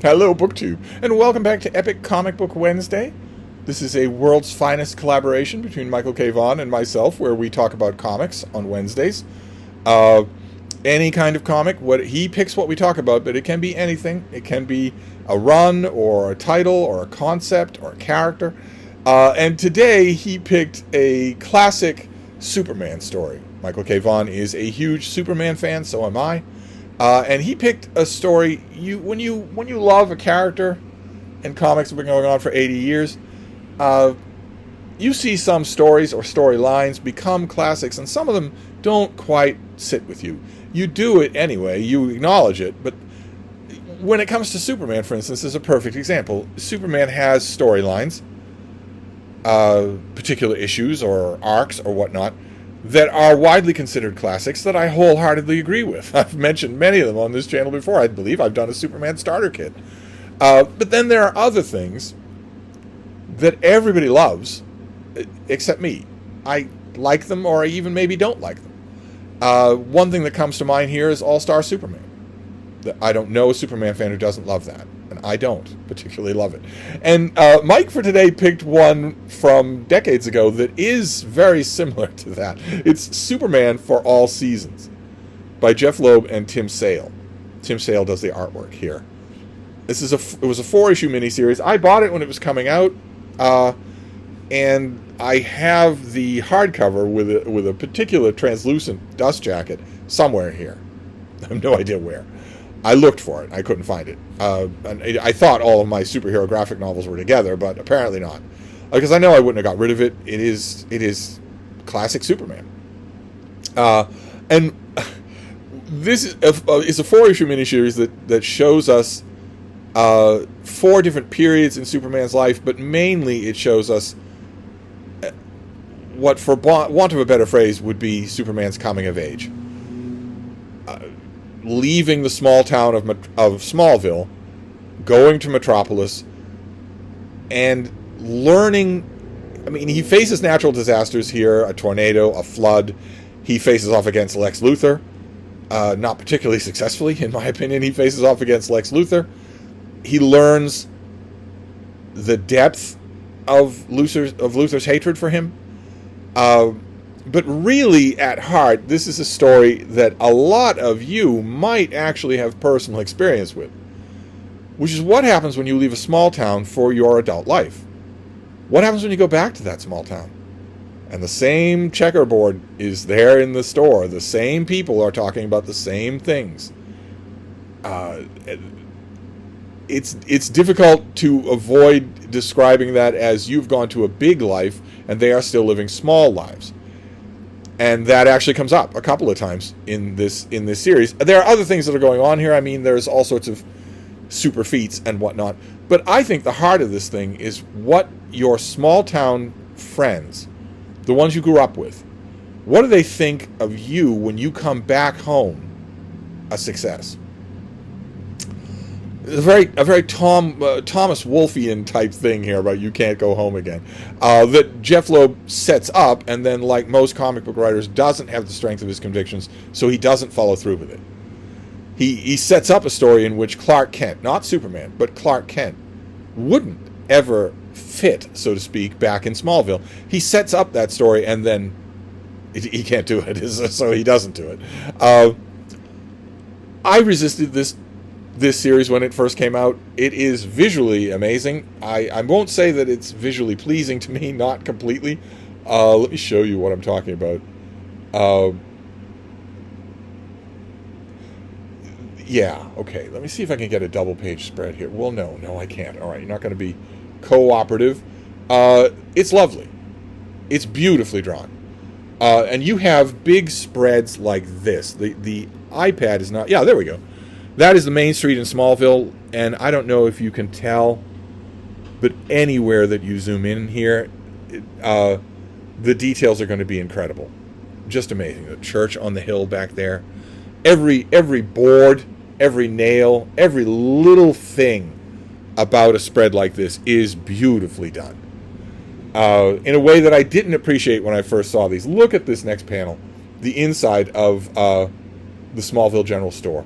Hello, BookTube, and welcome back to Epic Comic Book Wednesday. This is a world's finest collaboration between Michael K Vaughan and myself, where we talk about comics on Wednesdays. Any kind of comic, he picks what we talk about, but it can be anything. It can be a run, or a title, or a concept, or a character. And today he picked a classic Superman story. Michael K Vaughan is a huge Superman fan, so am I. And he picked a story. When you love a character, and comics have been going on for 80 years, you see some stories or storylines become classics, and some of them don't quite sit with you. You do it anyway. You acknowledge it, but when it comes to Superman, for instance, is a perfect example. Superman has storylines, particular issues or arcs or whatnot, that are widely considered classics that I wholeheartedly agree with. I've mentioned many of them on this channel before. I believe I've done a Superman starter kit. But then there are other things that everybody loves, except me. I like them, or I even maybe don't like them. One thing that comes to mind here is All-Star Superman. I don't know a Superman fan who doesn't love that, and I don't particularly love it. And Mike for today picked one from decades ago that is very similar to that. It's Superman for All Seasons by Jeff Loeb and Tim Sale. Tim Sale does the artwork here. It was a 4-issue miniseries. I bought it when it was coming out, and I have the hardcover with a particular translucent dust jacket somewhere here. I have no idea where. I looked for it. I couldn't find it. And I thought all of my superhero graphic novels were together, but apparently not. Because I know I wouldn't have got rid of it. It is classic Superman. And this is a 4-issue miniseries that shows us 4 different periods in Superman's life, but mainly it shows us what, for want of a better phrase, would be Superman's coming of age. Leaving the small town of Smallville, going to Metropolis, and learning. I mean, he faces natural disasters here, a tornado, a flood. He faces off against Lex Luthor. Not particularly successfully, in my opinion. He faces off against Lex Luthor. He learns the depth of Luthor's hatred for him. But really, at heart, this is a story that a lot of you might actually have personal experience with, which is what happens when you leave a small town for your adult life. What happens when you go back to that small town? And the same checkerboard is there in the store. The same people are talking about the same things. It's difficult to avoid describing that as you've gone to a big life and they are still living small lives. And that actually comes up a couple of times in this series. There are other things that are going on here. I mean, there's all sorts of super feats and whatnot. But I think the heart of this thing is what your small town friends, the ones you grew up with, what do they think of you when you come back home a success? A very Thomas Wolfian type thing here about you can't go home again, that Jeff Loeb sets up, and then, like most comic book writers, doesn't have the strength of his convictions, so he doesn't follow through with it. He sets up a story in which Clark Kent, not Superman, but Clark Kent, wouldn't ever fit, so to speak, back in Smallville. He sets up that story, and then he can't do it, so he doesn't do it. I resisted this series when it first came out. It is visually amazing. I won't say that it's visually pleasing to me, not completely. Let me show you what I'm talking about. Yeah, okay. Let me see if I can get a double-page spread here. Well, no, I can't. All right, you're not going to be cooperative. It's lovely. It's beautifully drawn. And you have big spreads like this. The iPad is not... Yeah, there we go. That is the main street in Smallville, and I don't know if you can tell, but anywhere that you zoom in here, the details are going to be incredible. Just amazing. The church on the hill back there. Every board, every nail, every little thing about a spread like this is beautifully done. In a way that I didn't appreciate when I first saw these. Look at this next panel. The inside of the Smallville General Store.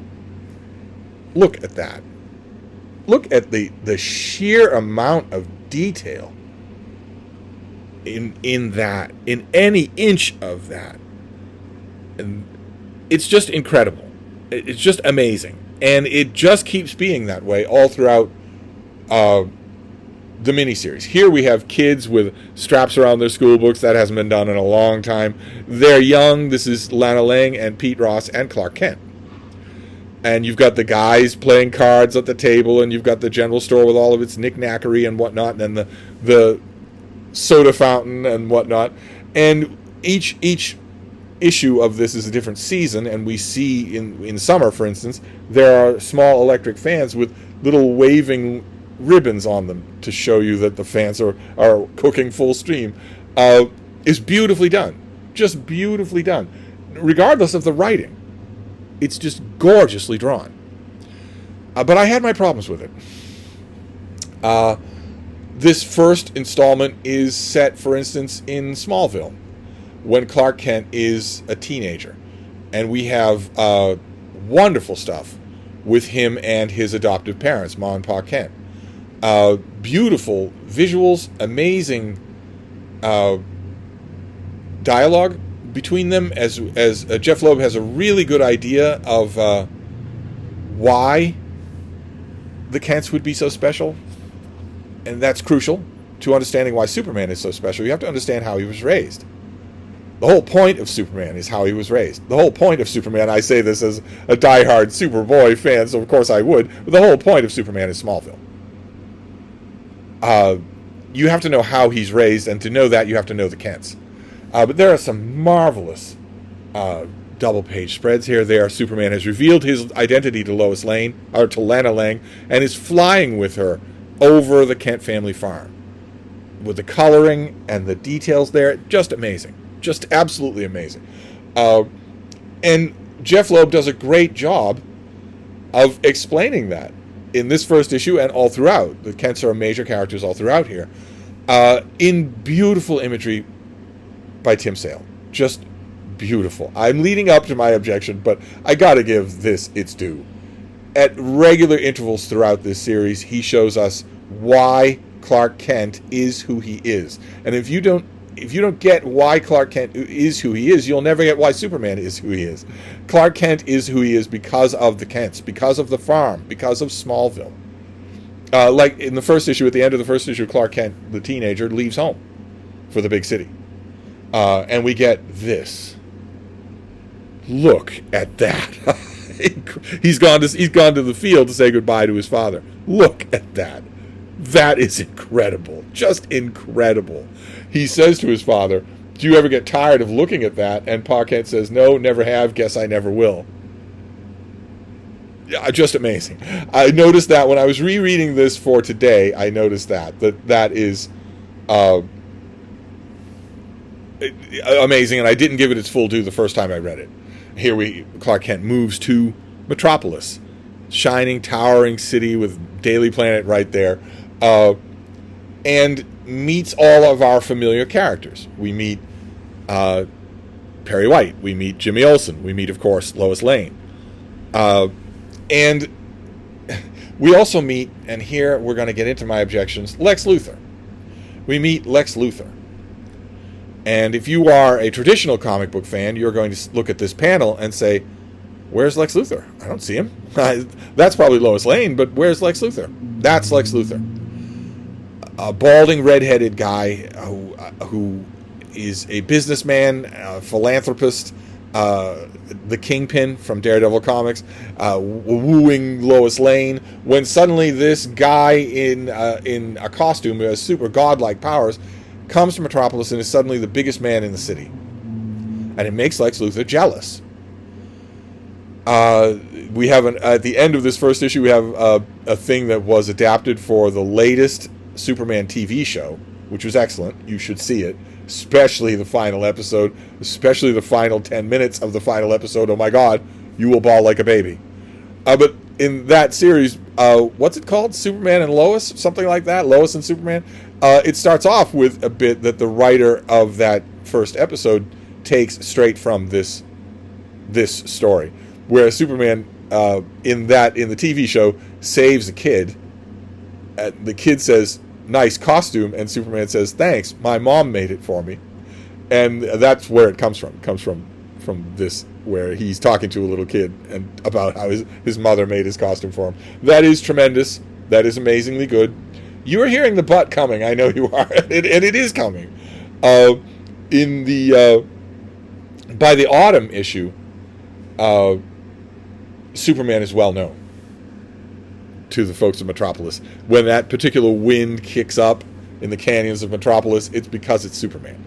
Look at that. look at the sheer amount of detail in that, in any inch of that. And it's just incredible. It's just amazing. And it just keeps being that way all throughout the miniseries. Here we have kids with straps around their school books. That hasn't been done in a long time. They're young. This is Lana Lang and Pete Ross and Clark Kent. And you've got the guys playing cards at the table, and you've got the general store with all of its knick-knackery and whatnot, and then the soda fountain and whatnot. And each issue of this is a different season, and we see in summer, for instance, there are small electric fans with little waving ribbons on them to show you that the fans are cooking full steam. Is beautifully done. Just beautifully done. Regardless of the writing. It's just gorgeously drawn. But I had my problems with it. This first installment is set, for instance, in Smallville, when Clark Kent is a teenager. And we have wonderful stuff with him and his adoptive parents, Ma and Pa Kent. Beautiful visuals, amazing dialogue between them, as Jeff Loeb has a really good idea of why the Kents would be so special, and that's crucial to understanding why Superman is so special. You have to understand how he was raised. The whole point of Superman is how he was raised. The whole point of Superman, I say this as a diehard Superboy fan, so of course I would, but the whole point of Superman is Smallville. You have to know how he's raised, and to know that, you have to know the Kents. But there are some marvelous double-page spreads here. Superman has revealed his identity to Lois Lane, or to Lana Lang, and is flying with her over the Kent family farm. With the coloring and the details there, just amazing. Just absolutely amazing. And Jeff Loeb does a great job of explaining that in this first issue and all throughout. The Kents are major characters all throughout here. In beautiful imagery by Tim Sale. Just beautiful. I'm leading up to my objection, but I gotta give this its due. At regular intervals throughout this series, he shows us why Clark Kent is who he is. And if you don't get why Clark Kent is who he is, you'll never get why Superman is who he is. Clark Kent is who he is because of the Kents, because of the farm, because of Smallville. Like in the first issue, at the end of the first issue, Clark Kent, the teenager, leaves home for the big city. And we get this. Look at that. He's gone to the field to say goodbye to his father. Look at that. That is incredible. Just incredible. He says to his father, "Do you ever get tired of looking at that?" And Pa Kent says, "No, never have. Guess I never will." Yeah, just amazing. I noticed that when I was rereading this for today. I noticed that is amazing, and I didn't give it its full due the first time I read it. Here Clark Kent moves to Metropolis, shining, towering city with Daily Planet right there, and meets all of our familiar characters. We meet Perry White, we meet Jimmy Olsen, we meet, of course, Lois Lane, and we also meet, and here we're going to get into my objections, Lex Luthor. We meet Lex Luthor. And if you are a traditional comic book fan, you're going to look at this panel and say, "Where's Lex Luthor? I don't see him." That's probably Lois Lane, but where's Lex Luthor? That's Lex Luthor. A balding, red-headed guy who is a businessman, a philanthropist, the Kingpin from Daredevil Comics, wooing Lois Lane, when suddenly this guy in a costume who has super godlike powers comes to Metropolis and is suddenly the biggest man in the city. And it makes Lex Luthor jealous. We have at the end of this first issue, we have a thing that was adapted for the latest Superman TV show, which was excellent. You should see it, especially the final episode, especially the final 10 minutes of the final episode. Oh my God, you will bawl like a baby. But in that series, what's it called? Superman and Lois? Something like that? Lois and Superman? It starts off with a bit that the writer of that first episode takes straight from this story, where Superman in the TV show saves a kid the kid says, "Nice costume," and Superman says, "Thanks, my mom made it for me." And that's where it comes from. It comes from this, where he's talking to a little kid and about how his mother made his costume for him. That is tremendous. That is amazingly good. You are hearing the butt coming. I know you are, and it is coming. In the by the autumn issue, Superman is well known to the folks of Metropolis. When that particular wind kicks up in the canyons of Metropolis, it's because it's Superman.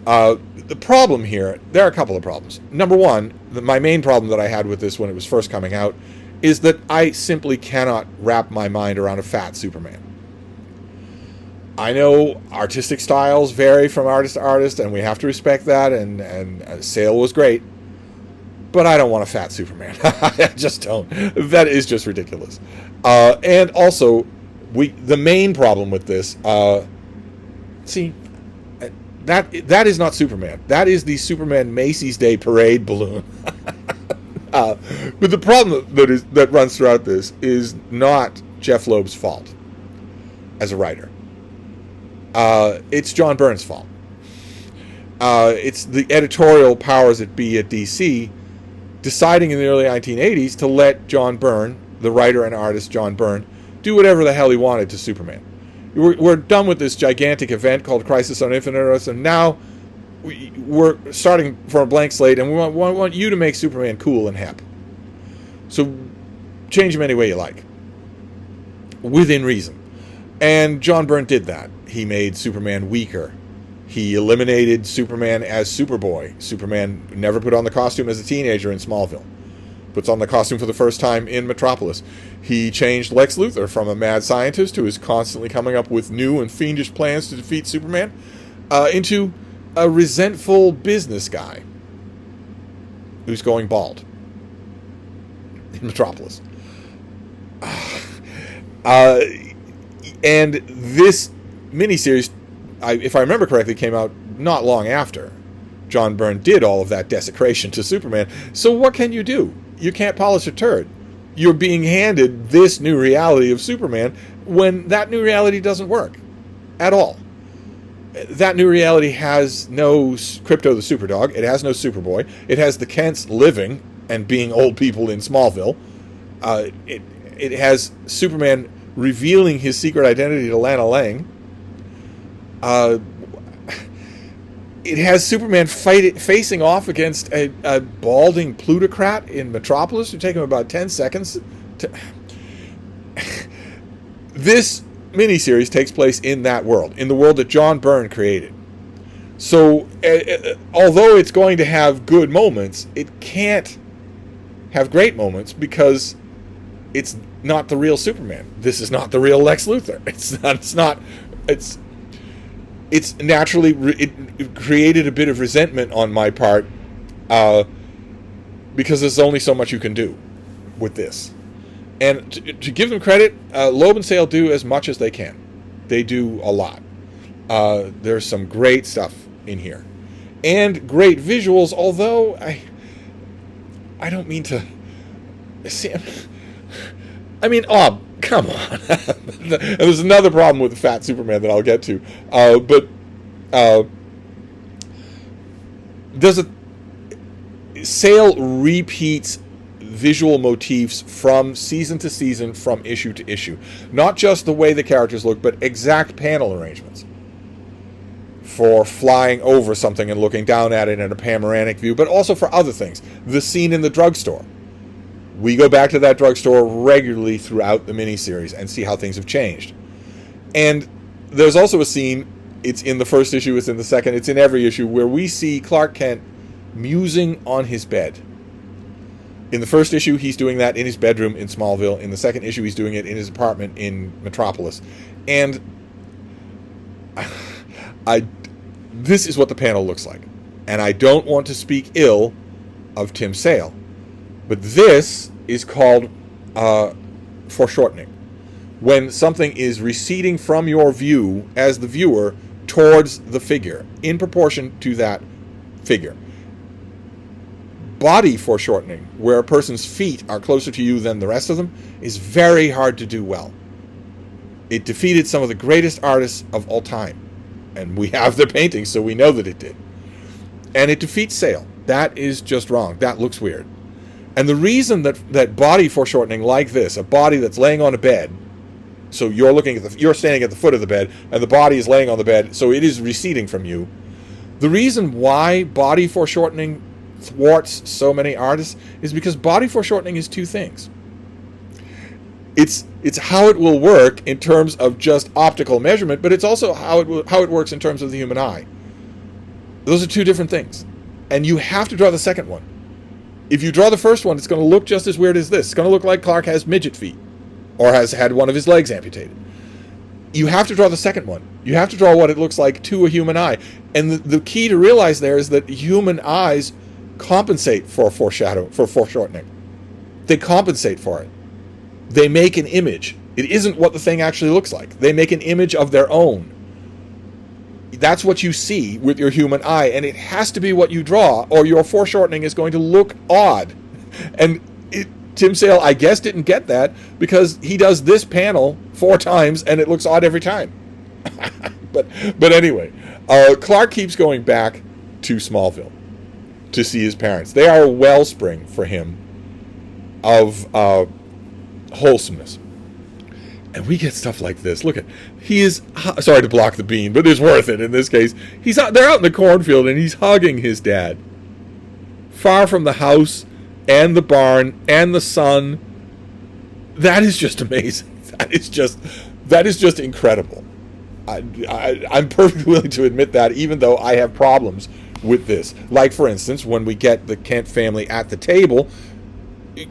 The problem here, there are a couple of problems. Number one, my main problem that I had with this when it was first coming out is that I simply cannot wrap my mind around a fat Superman. I know artistic styles vary from artist to artist, and we have to respect that, and Sale was great, but I don't want a fat Superman. I just don't. That is just ridiculous. And also, the main problem with this, that is not Superman. That is the Superman Macy's Day Parade balloon. But the problem that runs throughout this is not Jeff Loeb's fault as a writer. It's John Byrne's fault. It's the editorial powers that be at DC deciding in the early 1980s to let John Byrne, the writer and artist John Byrne, do whatever the hell he wanted to Superman. We're done with this gigantic event called Crisis on Infinite Earths, and now we're starting from a blank slate, and we want you to make Superman cool and hip. So change him any way you like, within reason. And John Byrne did that. He made Superman weaker. He eliminated Superman as Superboy. Superman never put on the costume as a teenager in Smallville. Puts on the costume for the first time in Metropolis. He changed Lex Luthor from a mad scientist who is constantly coming up with new and fiendish plans to defeat Superman into a resentful business guy who's going bald in Metropolis. And this miniseries, if I remember correctly, came out not long after John Byrne did all of that desecration to Superman. So what can you do? You can't polish a turd. You're being handed this new reality of Superman when that new reality doesn't work at all. That new reality has no Krypto the Superdog. It has no Superboy. It has the Kents living and being old people in Smallville. It has Superman revealing his secret identity to Lana Lang. It has Superman facing off against a balding plutocrat in Metropolis who take him about 10 seconds. This miniseries takes place in that world, in the world that John Byrne created. So, although it's going to have good moments, it can't have great moments because it's not the real Superman. This is not the real Lex Luthor. It's naturally, it created a bit of resentment on my part because there's only so much you can do with this. And to give them credit, Loeb and Sale do as much as they can. They do a lot. There's some great stuff in here. And great visuals, although I don't mean to... See, I mean, come on. There's another problem with the fat Superman that I'll get to. Sale repeats visual motifs from season to season, from issue to issue. Not just the way the characters look, but exact panel arrangements for flying over something and looking down at it in a panoramic view, but also for other things. The scene in the drugstore. We go back to that drugstore regularly throughout the miniseries and see how things have changed. And there's also a scene, it's in the first issue, it's in the second, it's in every issue, where we see Clark Kent musing on his bed. In the first issue, he's doing that in his bedroom in Smallville. In the second issue, he's doing it in his apartment in Metropolis. And this is what the panel looks like. And I don't want to speak ill of Tim Sale, but this is called foreshortening. When something is receding from your view as the viewer towards the figure, in proportion to that figure. Body foreshortening, where a person's feet are closer to you than the rest of them, is very hard to do well. It defeated some of the greatest artists of all time. And we have their paintings, so we know that it did. And it defeats Sale. That is just wrong. That looks weird. And the reason that body foreshortening like this, a body that's laying on a bed, so you're standing at the foot of the bed, and the body is laying on the bed, so it is receding from you. The reason why body foreshortening thwarts so many artists is because body foreshortening is two things. It's how it will work in terms of just optical measurement, but it's also how it works in terms of the human eye. Those are two different things. And you have to draw the second one. If you draw the first one, it's going to look just as weird as this. It's going to look like Clark has midget feet or has had one of his legs amputated. You have to draw the second one. You have to draw what it looks like to a human eye. And the key to realize there is that human eyes compensate for foreshortening. They compensate for it. They make an image. It isn't what the thing actually looks like. They make an image of their own. That's what you see with your human eye, and it has to be what you draw, or your foreshortening is going to look odd. And Tim Sale, I guess, didn't get that because he does this panel 4 times, and it looks odd every time. But anyway, Clark keeps going back to Smallville to see his parents. They are a wellspring for him of wholesomeness. And we get stuff like this. Look at, he is, sorry to block the bean, but it's worth it in this case. They're out in the cornfield and he's hugging his dad. Far from the house and the barn and the sun. That is just amazing. That is just incredible. I'm perfectly willing to admit that, even though I have problems with this. Like, for instance, when we get the Kent family at the table,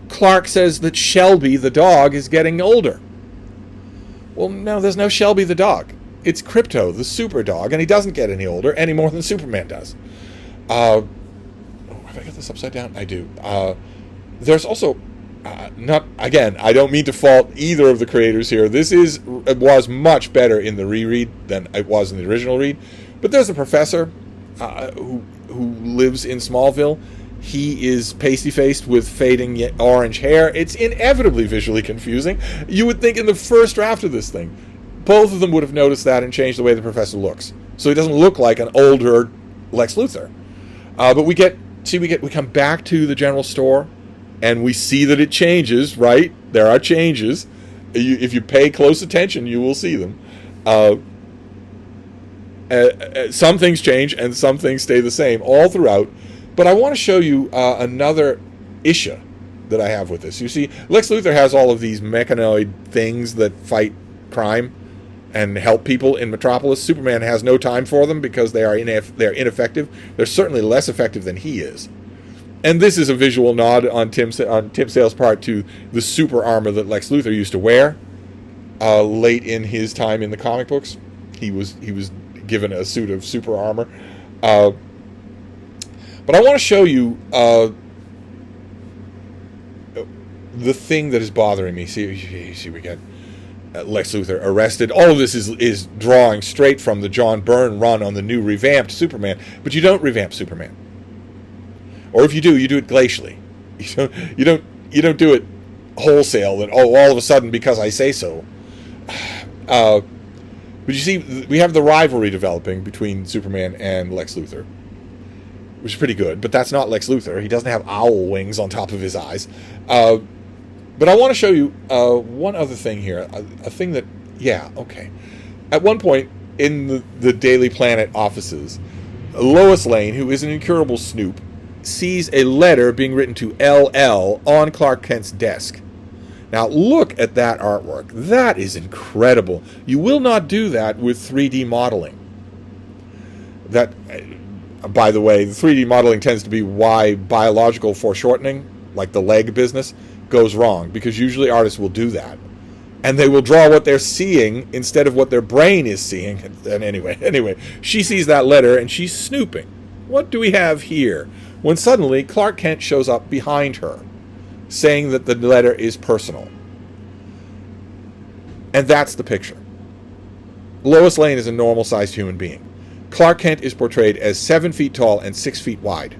Clark says that Shelby, the dog, is getting older. Well, no, there's no Shelby the dog. It's Krypto, the super dog, and he doesn't get any older any more than Superman does. Have I got this upside down? I do. There's also, I don't mean to fault either of the creators here. It was much better in the reread than it was in the original read. But there's a professor who lives in Smallville. He is pasty-faced with fading orange hair. It's inevitably visually confusing. You would think in the first draft of this thing, both of them would have noticed that and changed the way the professor looks. So he doesn't look like an older Lex Luthor. But we come back to the general store, and we see that it changes, right? There are changes. If you pay close attention, you will see them. Some things change, and some things stay the same all throughout. But I want to show you another issue that I have with this. You see, Lex Luthor has all of these mechanoid things that fight crime and help people in Metropolis. Superman has no time for them because they're ineffective. They're certainly less effective than he is. And this is a visual nod on Tim Sale's part to the super armor that Lex Luthor used to wear late in his time in the comic books. He was given a suit of super armor. But I want to show you the thing that is bothering me. See, we get Lex Luthor arrested. All of this is drawing straight from the John Byrne run on the new revamped Superman. But you don't revamp Superman, or if you do it glacially. You don't do it wholesale. That all of a sudden because I say so. But you see, we have the rivalry developing between Superman and Lex Luthor, which is pretty good, but that's not Lex Luthor. He doesn't have owl wings on top of his eyes. But I want to show you one other thing here. A thing that, okay. At one point in the Daily Planet offices, Lois Lane, who is an incurable snoop, sees a letter being written to LL on Clark Kent's desk. Now, look at that artwork. That is incredible. You will not do that with 3D modeling. That... By the way, the 3D modeling tends to be why biological foreshortening, like the leg business, goes wrong. Because usually artists will do that. And they will draw what they're seeing instead of what their brain is seeing. And anyway, she sees that letter and she's snooping. What do we have here? When suddenly Clark Kent shows up behind her, saying that the letter is personal. And that's the picture. Lois Lane is a normal-sized human being. Clark Kent is portrayed as 7 feet tall and 6 feet wide.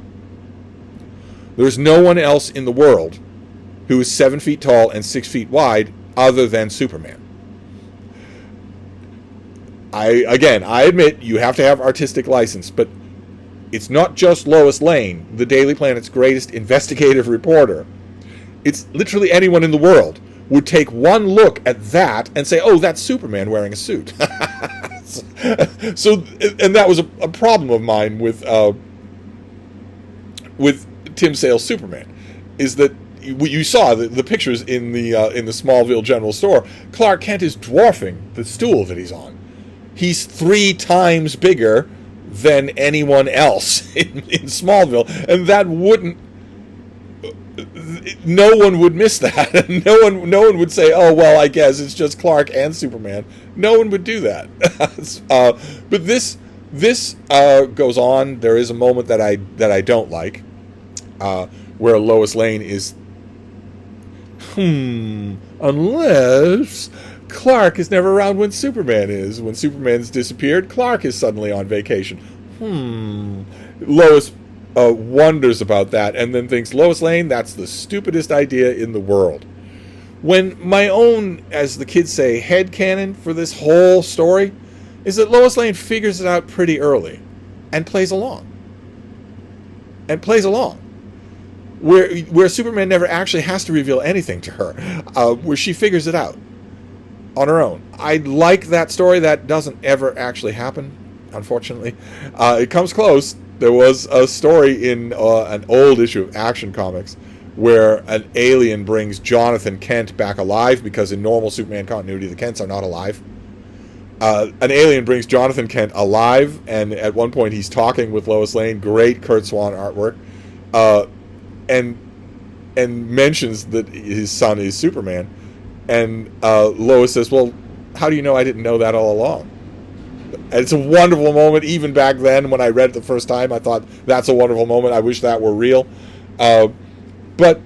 There's no one else in the world who is 7 feet tall and 6 feet wide other than Superman. I admit you have to have artistic license, but it's not just Lois Lane, the Daily Planet's greatest investigative reporter. It's literally anyone in the world would take one look at that and say, "Oh, that's Superman wearing a suit." So, and that was a problem of mine with Tim Sale's Superman, is that you saw the pictures in the Smallville General Store. Clark Kent is dwarfing the stool that he's on. He's 3 times bigger than anyone else in Smallville, and that wouldn't. No one would miss that. No one would say, "Oh well, I guess it's just Clark and Superman." No one would do that. But this goes on. There is a moment that I don't like, where Lois Lane is, unless Clark is never around when Superman is. When Superman's disappeared, Clark is suddenly on vacation. Lois wonders about that and then thinks, Lois Lane, that's the stupidest idea in the world. When my own, as the kids say, headcanon for this whole story is that Lois Lane figures it out pretty early and plays along. Where Superman never actually has to reveal anything to her, where she figures it out on her own. I like that story. That doesn't ever actually happen, unfortunately. It comes close. There was a story in an old issue of Action Comics where an alien brings Jonathan Kent back alive, because in normal Superman continuity, the Kents are not alive. An alien brings Jonathan Kent alive, and at one point he's talking with Lois Lane, great Kurt Swan artwork, and mentions that his son is Superman. And Lois says, "Well, how do you know I didn't know that all along?" And it's a wonderful moment. Even back then, when I read it the first time, I thought, that's a wonderful moment. I wish that were real. But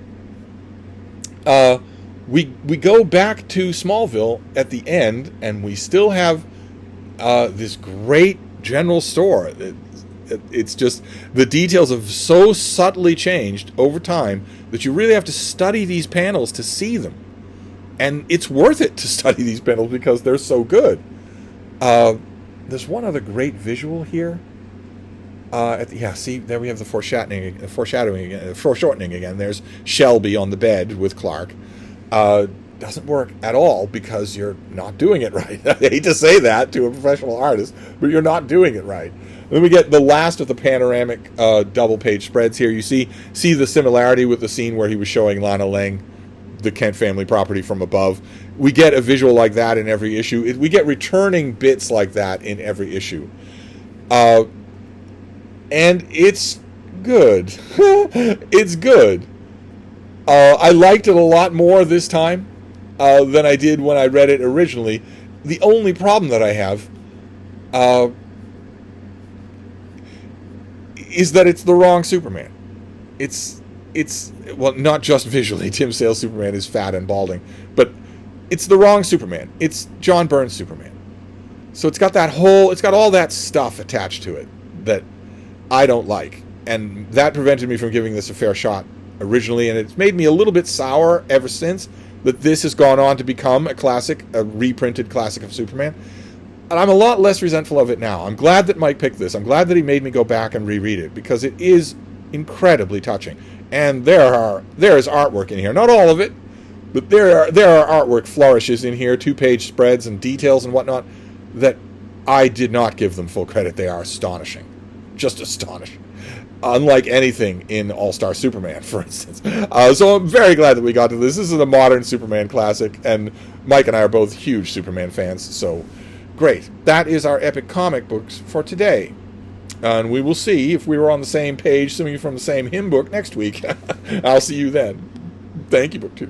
we go back to Smallville at the end, and we still have this great general store. It's just, the details have so subtly changed over time that you really have to study these panels to see them. And it's worth it to study these panels because they're so good. There's one other great visual here. See, there we have the foreshadowing again, foreshortening again. There's Shelby on the bed with Clark. Doesn't work at all because you're not doing it right. I hate to say that to a professional artist, but you're not doing it right. And then we get the last of the panoramic double-page spreads here. You see the similarity with the scene where he was showing Lana Lang the Kent family property from above. We get a visual like that in every issue. We get returning bits like that in every issue. And it's good. It's good. I liked it a lot more this time than I did when I read it originally. The only problem that I have is that it's the wrong Superman. It's well, not just visually. Tim Sale's Superman is fat and balding, but it's the wrong Superman. It's John Byrne's Superman. So it's got all that stuff attached to it that I don't like, and that prevented me from giving this a fair shot originally, and it's made me a little bit sour ever since that this has gone on to become a classic, a reprinted classic of Superman. And I'm a lot less resentful of it now. I'm glad that Mike picked this. I'm glad that he made me go back and reread it, because it is incredibly touching. And there is artwork in here. Not all of it, but there are artwork flourishes in here, 2-page spreads and details and whatnot, that I did not give them full credit. They are astonishing. Just astonishing. Unlike anything in All-Star Superman, for instance. So I'm very glad that we got to this. This is a modern Superman classic, and Mike and I are both huge Superman fans, so great. That is our Epic Comic Books for today. And we will see if we were on the same page, singing from the same hymn book next week. I'll see you then. Thank you, BookTube.